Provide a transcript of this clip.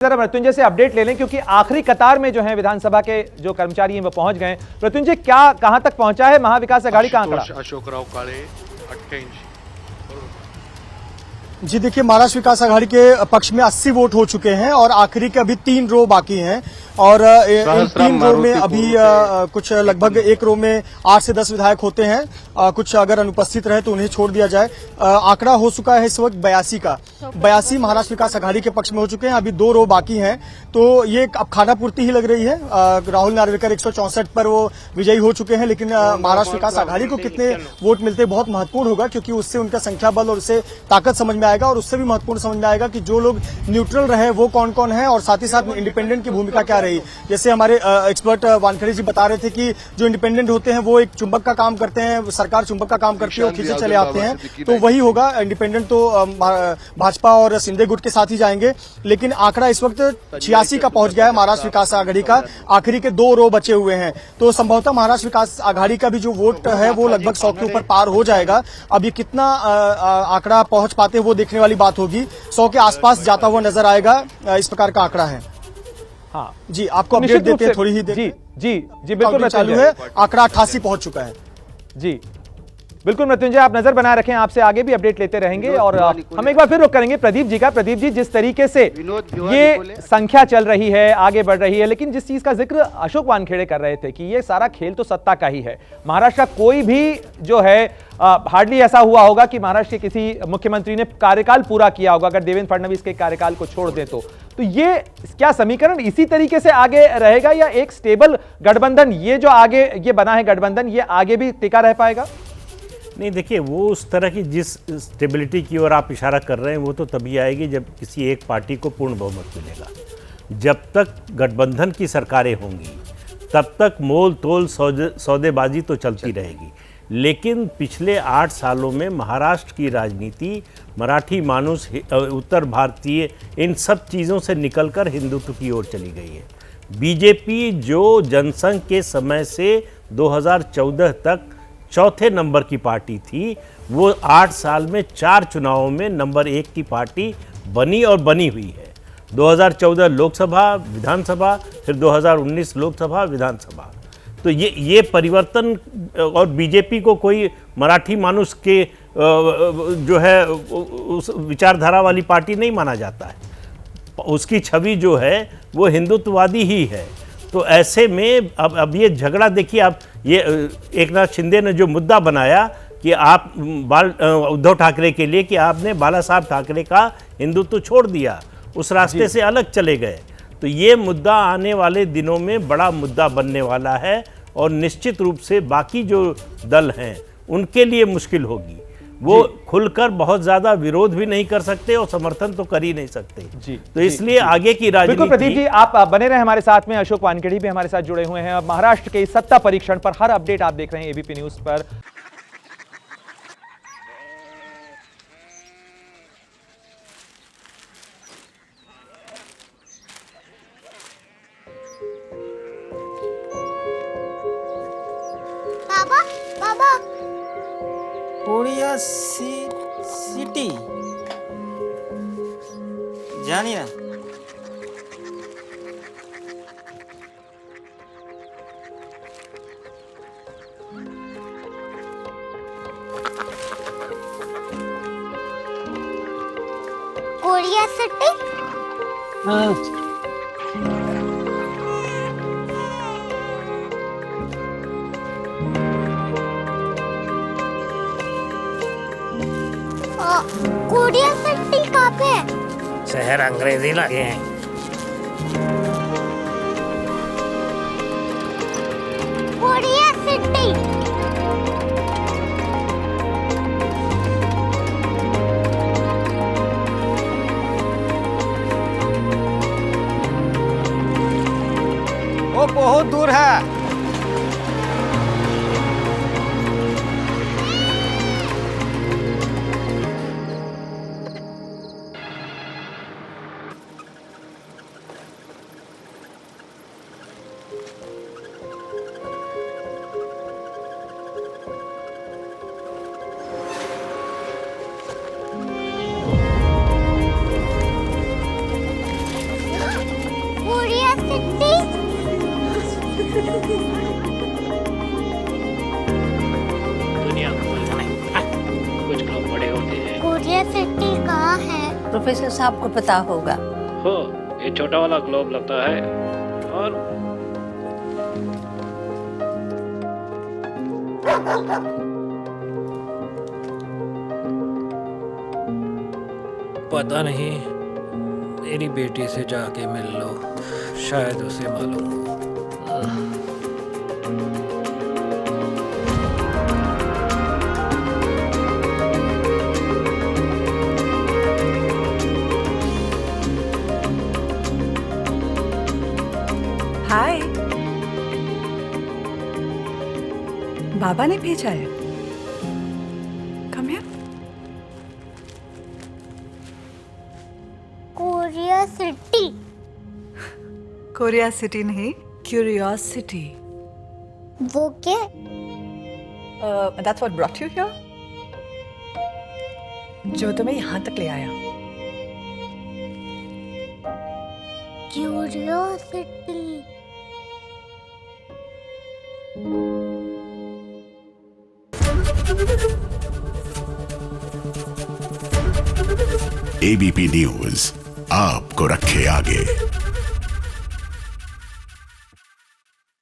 जरा मृत्युंजय से अपडेट ले लें क्योंकि आखिरी कतार में जो है विधानसभा के जो कर्मचारी हैं वो पहुंच गए। मृत्युंजय, क्या कहां तक पहुंचा है महाविकास आघाड़ी का आंकड़ा? अशोकराव काळे 88। जी देखिए, महाराष्ट्र विकास आघाड़ी के पक्ष में 80 वोट हो चुके हैं और आखिरी के अभी 3 रो बाकी हैं और इन 3 रो में अभी कुछ लगभग एक रो में 8 से 10 विधायक होते हैं। कुछ अगर अनुपस्थित रहे तो उन्हें छोड़ दिया जाए। आंकड़ा हो चुका है इस वक्त 82 का। 82 महाराष्ट्र विकास आघाड़ी के पक्ष में हो चुके हैं। अभी 2 रो बाकी हैं, तो ये अब खानापूर्ति ही लग रही है। राहुल नार्वेकर 164 पर वो विजयी हो चुके हैं, लेकिन महाराष्ट्र विकास आघाड़ी को कितने वोट मिलते बहुत महत्वपूर्ण होगा, क्योंकि उससे उनका संख्या बल और उससे ताकत समझ में आएगा और उससे भी महत्वपूर्ण समझ में आएगा कि जो लोग न्यूट्रल रहे वो कौन कौन है और साथ ही साथ इंडिपेंडेंट की भूमिका क्या रही। जैसे हमारे एक्सपर्ट वानखेड़े जी बता रहे थे कि जो इंडिपेंडेंट होते हैं वो एक चुंबक का काम करते हैं, सरकार चुंबक का काम करती है, वो खींचे चले आते हैं, तो वही होगा। इंडिपेंडेंट तो भाजपा और शिंदे गुट के साथ ही जाएंगे, लेकिन आंकड़ा इस वक्त 86 का पहुंच गया है महाराष्ट्र विकास आघाड़ी का। आखिरी के 2 रो बचे हुए हैं, तो संभवतः महाराष्ट्र विकास आघाड़ी का भी जो वोट है वो लगभग 100 के ऊपर पार हो जाएगा। अब ये कितना आंकड़ा पहुंच पाते हैं वो देखने वाली बात होगी। 100 के आसपास जाता हुआ नजर आएगा, इस प्रकार का आंकड़ा है। हाँ जी, आपको अपडेट देते हैं थोड़ी ही देर। जी बिल्कुल चालू है। आंकड़ा 88 पहुंच चुका है। जी बिल्कुल मृत्युंजय, आप नजर बनाए रखें, आपसे आगे भी अपडेट लेते रहेंगे और हम एक बार फिर रुक करेंगे प्रदीप जी का। प्रदीप जी, जिस तरीके से ये संख्या चल रही है, आगे बढ़ रही है, लेकिन जिस चीज का जिक्र अशोक वानखेड़े कर रहे थे कि ये सारा खेल तो सत्ता का ही है। महाराष्ट्र का कोई भी जो है हार्डली ऐसा हुआ होगा कि महाराष्ट्र के किसी मुख्यमंत्री ने कार्यकाल पूरा किया होगा, अगर देवेंद्र फडणवीस के कार्यकाल को छोड़ दें तो ये क्या समीकरण इसी तरीके से आगे रहेगा या एक स्टेबल गठबंधन, ये जो आगे ये बना है गठबंधन, ये आगे भी टिका रह पाएगा? नहीं, देखिए, वो उस तरह की जिस स्टेबिलिटी की ओर आप इशारा कर रहे हैं वो तो तभी आएगी जब किसी एक पार्टी को पूर्ण बहुमत मिलेगा। जब तक गठबंधन की सरकारें होंगी तब तक मोल तोल सौदेबाजी तो चलती रहेगी, लेकिन पिछले 8 सालों में महाराष्ट्र की राजनीति मराठी मानुस, उत्तर भारतीय, इन सब चीज़ों से निकलकर हिंदुत्व की ओर चली गई है। बीजेपी जो जनसंघ के समय से 2014 तक चौथे नंबर की पार्टी थी, वो 8 साल में 4 चुनावों में नंबर 1 की पार्टी बनी और बनी हुई है। 2014 लोकसभा विधानसभा, फिर 2019 लोकसभा विधानसभा। तो ये परिवर्तन, और बीजेपी को कोई मराठी मानुस के जो है उस विचारधारा वाली पार्टी नहीं माना जाता है। उसकी छवि जो है वो हिंदुत्ववादी ही है। तो ऐसे में अब ये झगड़ा देखिए, आप ये एकनाथ शिंदे ने जो मुद्दा बनाया कि आप उद्धव ठाकरे के लिए कि आपने बाला साहब ठाकरे का हिंदुत्व छोड़ दिया, उस रास्ते से अलग चले गए, तो ये मुद्दा आने वाले दिनों में बड़ा मुद्दा बनने वाला है और निश्चित रूप से बाकी जो दल हैं उनके लिए मुश्किल होगी। वो खुलकर बहुत ज्यादा विरोध भी नहीं कर सकते और समर्थन तो कर ही नहीं सकते। तो इसलिए आगे की राजनीति। बिल्कुल प्रदीप जी, आप बने रहे हमारे साथ में। अशोक वानखेड़े भी हमारे साथ जुड़े हुए हैं। महाराष्ट्र के सत्ता परीक्षण पर हर अपडेट आप देख रहे हैं एबीपी न्यूज पर। बाबा बाबा कोरिया सिटी জানি না। कोरिया सिटी कोरिया सिटी कहाँ पे है? शहर अंग्रेजी लगे हैं। कोरिया सिटी वो बहुत दूर है। सिटी दुनिया को बोलना है। कुछ लोग बड़े होते हैं। कोरिया सिटी कहाँ है? प्रोफेसर साहब को पता होगा। हो, ये छोटा वाला ग्लोब लगता है और पता नहीं, मेरी बेटी से जाके मिल लो, शायद उसे मालूम हो। हाय, बाबा ने भेजा है। Come here. Korea city Korea city नहीं, क्यूरियोसिटी। वो क्या? That's what brought you here. जो तुम्हें यहाँ तक ले आया। क्यूरियोसिटी। एबीपी न्यूज आपको रखे आगे।